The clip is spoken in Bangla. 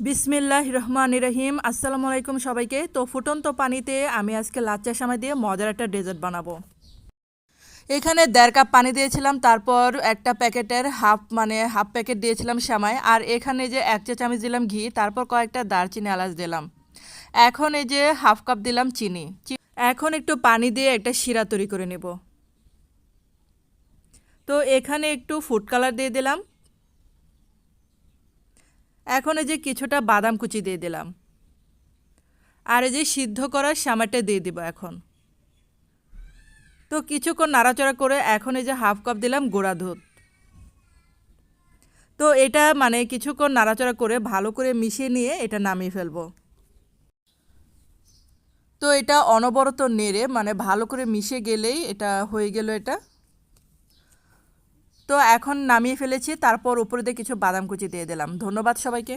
বিসমিল্লাহির রহমানির রহিম। আসসালামু আলাইকুম সবাইকে। তো ফুটন্ত পানিতে আমি আজকে লাচ্চা সেমাই দিয়ে মজার একটা ডেজার্ট বানাবো। এখানে 1.5 কাপ পানি দিয়েছিলাম, তারপর একটা প্যাকেটের হাফ প্যাকেট দিয়েছিলাম সেমাই, আর এখানে যে 1 চা চামচ দিলাম ঘি, তারপর কয়েকটা দারচিনি এলাচ দিলাম। এখন এই যে হাফ কাপ দিলাম চিনি। এখন একটু পানি দিয়ে একটা শিরা তৈরি করে নেব। তো এখানে একটু ফুড কালার দিয়ে দিলাম। এখন এই যে কিছুটা বাদাম কুচি দিয়ে দিলাম, আর এই যে সিদ্ধ করা সেমাইটা দিয়ে দিব এখন। তো কিছুক্ষণ নাড়াচাড়া করে এখন এই যে হাফ কাপ দিলাম গুঁড়া দুধ। তো এটা কিছুক্ষণ নাড়াচাড়া করে ভালো করে মিশিয়ে নিয়ে এটা নামিয়ে ফেলবো। তো এটা অনবরত নেড়ে ভালো করে মিশে গেলেই এটা হয়ে গেল এটা। তো এখন নামিয়ে ফেলেছি, তারপর উপরে দিয়ে কিছু বাদাম কুচি দিয়ে দিলাম। ধন্যবাদ সবাইকে।